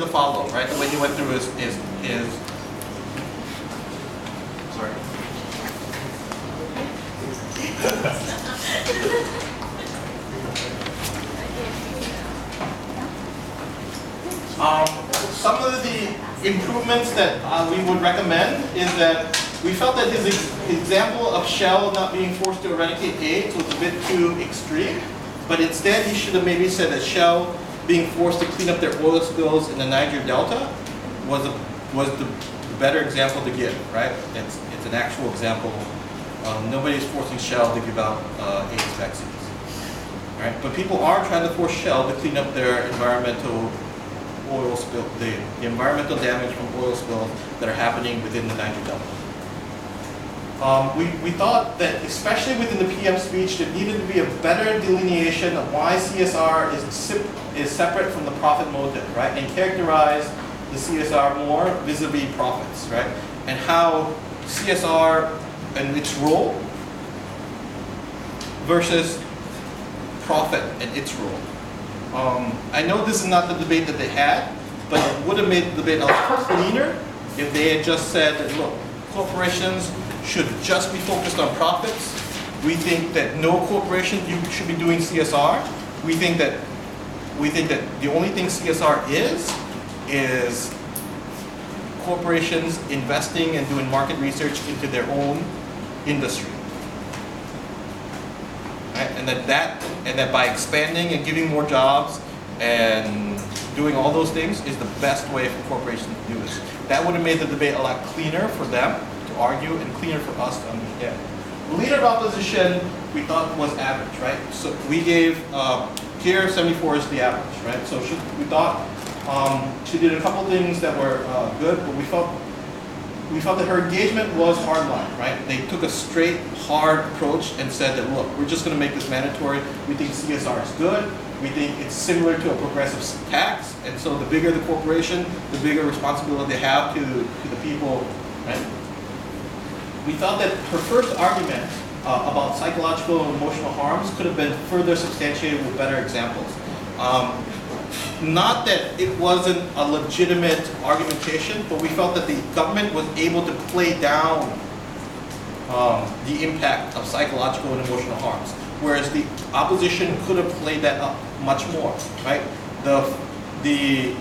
to follow, right? The way he went through is sorry. Some of the improvements that we would recommend is that we felt that his example of Shell not being forced to eradicate AIDS was a bit too extreme, but instead he should have maybe said that Shell being forced to clean up their oil spills in the Niger Delta was the better example to give, right? It's an actual example. Nobody's forcing Shell to give out AIDS vaccines, right? But people are trying to force Shell to clean up their environmental oil spill, the environmental damage from oil spills that are happening within the Niger Delta. We thought that, especially within the PM speech, there needed to be a better delineation of why CSR is separate from the profit motive, right? And characterize the CSR more vis-a-vis profits, right? And how CSR and its role versus profit and its role. I know this is not the debate that they had, but it would have made the debate a lot cleaner if they had just said that, look, corporations should just be focused on profits. We think that no corporation should be doing CSR. We think that the only thing CSR is corporations investing and doing market research into their own industry. Right? And that by expanding and giving more jobs and doing all those things is the best way for corporations to do this. That would have made the debate a lot cleaner for them to argue and cleaner for us to understand. The leader of opposition we thought was average, right? So we gave, here 74 is the average, right? So we thought she did a couple things that were good, but we felt that her engagement was hardline, right? They took a straight, hard approach and said that, look, we're just going to make this mandatory. We think CSR is good. We think it's similar to a progressive tax, and so the bigger the corporation, the bigger responsibility they have to the people, right? We thought that her first argument about psychological and emotional harms could have been further substantiated with better examples. Not that it wasn't a legitimate argumentation, but we felt that the government was able to play down the impact of psychological and emotional harms, whereas the opposition could have played that up much more, right? The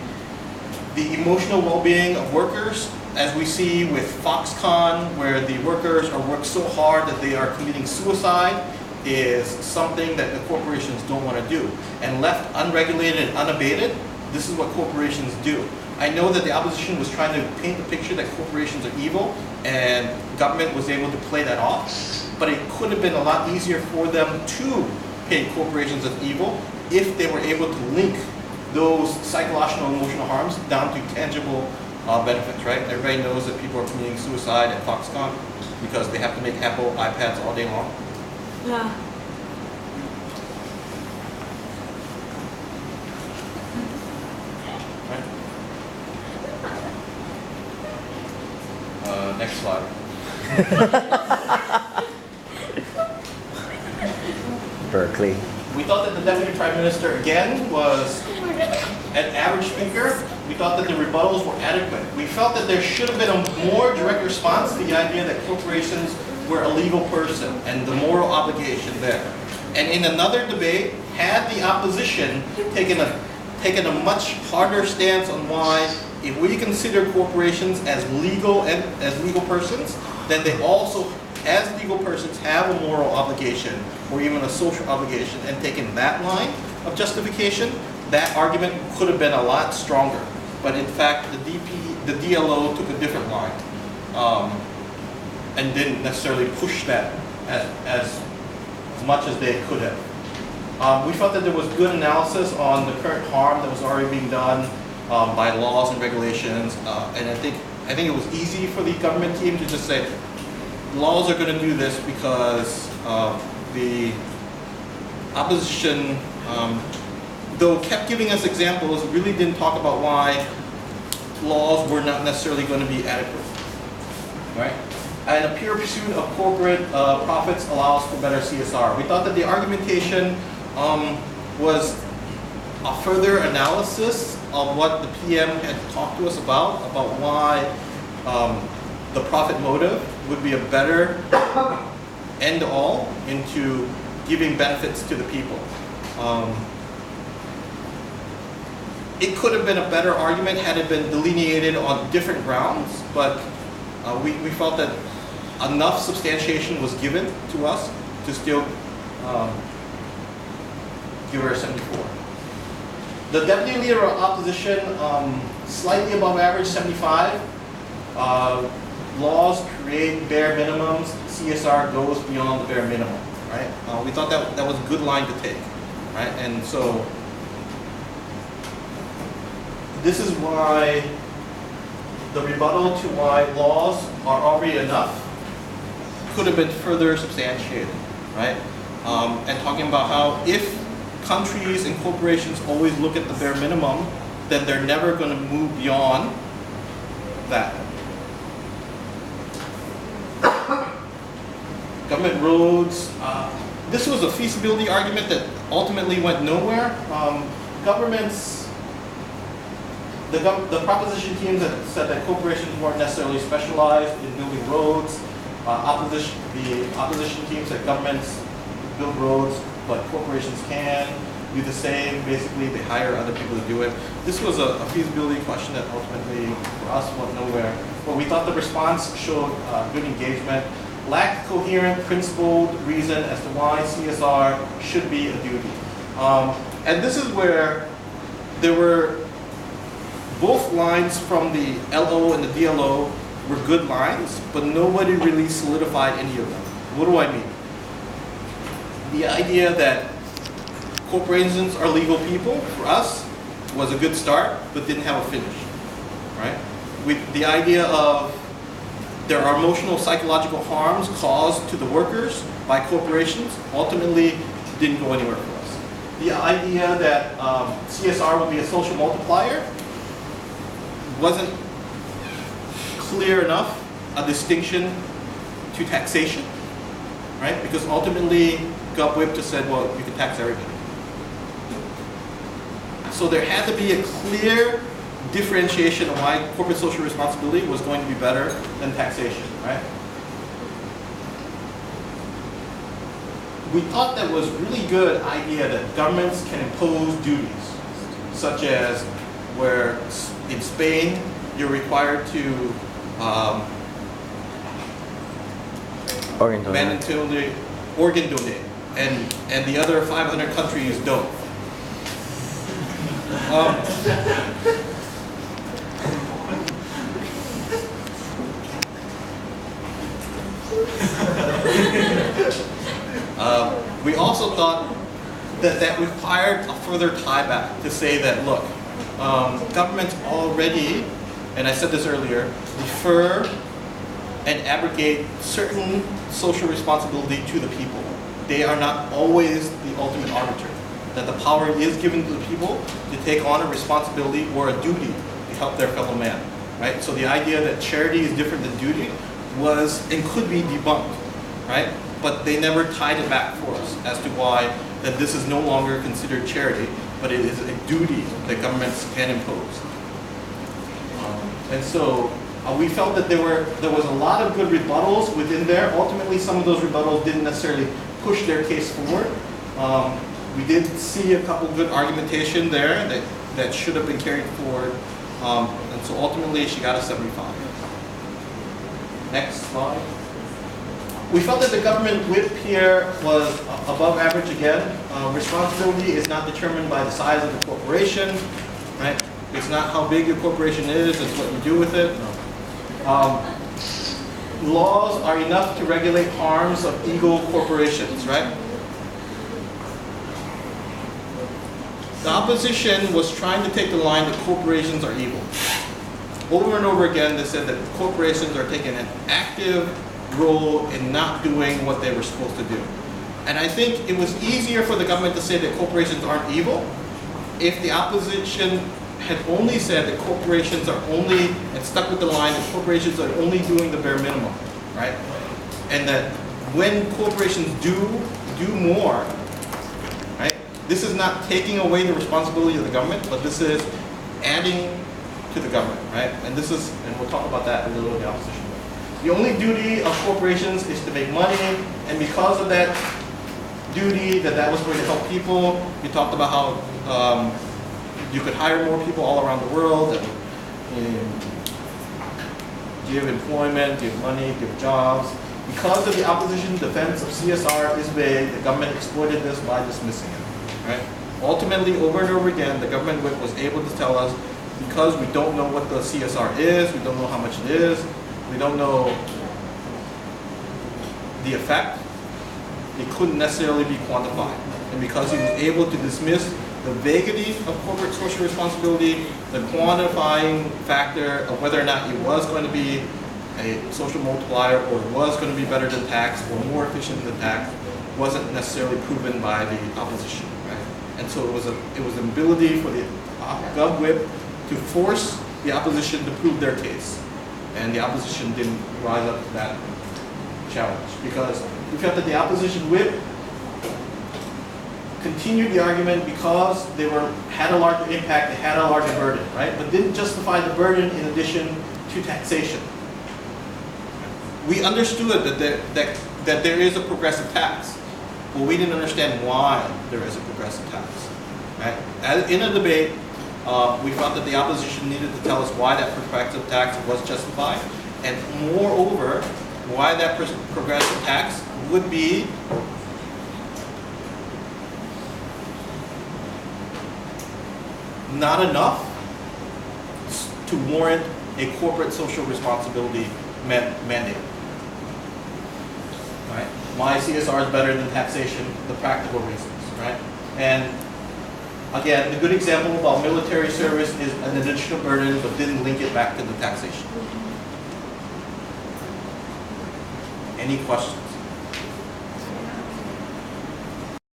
emotional well-being of workers, as we see with Foxconn, where the workers are worked so hard that they are committing suicide, is something that the corporations don't want to do. And left unregulated and unabated, this is what corporations do. I know that the opposition was trying to paint the picture that corporations are evil, and government was able to play that off, but it could have been a lot easier for them to paint corporations as evil if they were able to link those psychological and emotional harms down to tangible benefits, right? Everybody knows that people are committing suicide at Foxconn because they have to make Apple iPads all day long. Yeah. Right. Next slide. Berkeley. We thought that the Deputy Prime Minister, again, was an average speaker. We thought that the rebuttals were adequate. We felt that there should have been a more direct response to the idea that corporations were a legal person and the moral obligation there. And in another debate, had the opposition taken a much harder stance on why, if we consider corporations as legal persons, then they also, as legal persons, have a moral obligation or even a social obligation, and taken that line of justification, that argument could have been a lot stronger. But in fact, the DLO took a different line and didn't necessarily push that as much as they could have. We felt that there was good analysis on the current harm that was already being done by laws and regulations, and I think it was easy for the government team to just say, laws are going to do this because the opposition, though kept giving us examples, really didn't talk about why laws were not necessarily going to be adequate, right? And a pure pursuit of corporate profits allows for better CSR. We thought that the argumentation was a further analysis of what the PM had talked to us about why the profit motive would be a better end all into giving benefits to the people. It could have been a better argument had it been delineated on different grounds, but we felt that enough substantiation was given to us to still give her a 74. The deputy leader of opposition, slightly above average, 75. Laws create bare minimums. CSR goes beyond the bare minimum, right? We thought that was a good line to take, right? And so this is why the rebuttal to why laws are already enough could have been further substantiated, right? And talking about how if countries and corporations always look at the bare minimum, then they're never going to move beyond that. Government roads. This was a feasibility argument that ultimately went nowhere. The proposition teams that said that corporations weren't necessarily specialized in building roads. The opposition teams said governments build roads, but corporations can do the same. Basically, they hire other people to do it. This was a feasibility question that ultimately, for us, went nowhere. But we thought the response showed good engagement, lacked coherent, principled reason as to why CSR should be a duty. And this is where there were both lines from the LO and the DLO were good lines, but nobody really solidified any of them. What do I mean? The idea that corporations are legal people, for us, was a good start, but didn't have a finish, right? With the idea of there are emotional, psychological harms caused to the workers by corporations, ultimately didn't go anywhere for us. The idea that CSR would be a social multiplier wasn't clear enough a distinction to taxation, right? Because ultimately, GovWhip just said, well, you can tax everybody. So there had to be a clear differentiation of why corporate social responsibility was going to be better than taxation, right? We thought that was a really good idea that governments can impose duties, such as where in Spain you're required to Organ donate. Organ donate, and the other 500 countries don't. We also thought that that required a further tie back to say that, look, governments already, and I said this earlier, refer and abrogate certain social responsibility to the people. They are not always the ultimate arbiter. That the power is given to the people to take on a responsibility or a duty to help their fellow man, right? So the idea that charity is different than duty was and could be debunked, right? But they never tied it back for us as to why that this is no longer considered charity, but it is a duty that governments can impose. And so we felt that there was a lot of good rebuttals within there. Ultimately, some of those rebuttals didn't necessarily push their case forward. We did see a couple good argumentation there that should have been carried forward. And so ultimately, she got a 75. Next slide. We felt that the government whip here was above average again. Responsibility is not determined by the size of the corporation, right? It's not how big your corporation is, it's what you do with it. Laws are enough to regulate harms of ego corporations, right? The opposition was trying to take the line that corporations are evil. Over and over again, they said that corporations are taking an active role in not doing what they were supposed to do. And I think it was easier for the government to say that corporations aren't evil if the opposition had only said that corporations are only, and stuck with the line that corporations are only doing the bare minimum, right? And that when corporations do more, right? This is not taking away the responsibility of the government, but this is adding to the government, right? And this is, and we'll talk about that in a little in the opposition. The only duty of corporations is to make money, and because of that duty, that was going to help people. We talked about how you could hire more people all around the world, and give employment, give money, give jobs. Because of the opposition defense of CSR is vague, the government exploited this by dismissing it, right? Ultimately, over and over again, the government was able to tell us, because we don't know what the CSR is, we don't know how much it is, we don't know the effect, it couldn't necessarily be quantified. And because he was able to dismiss the vaguity of corporate social responsibility, the quantifying factor of whether or not it was going to be a social multiplier or it was going to be better than tax or more efficient than tax, wasn't necessarily proven by the opposition, right? And so it was an ability for the GovWhip to force the opposition to prove their case. And the opposition didn't rise up to that challenge because we felt that the opposition whip continued the argument because they had a larger impact, they had a larger burden, right? But didn't justify the burden in addition to taxation. We understood that there is a progressive tax, but we didn't understand why there is a progressive tax, right? In a debate, we felt that the opposition needed to tell us why that progressive tax was justified, and moreover, why that progressive tax would be not enough to warrant a corporate social responsibility mandate. Right? Why CSR is better than taxation, the practical reasons, right? And again, the good example about military service is an additional burden, but didn't link it back to the taxation. Any questions?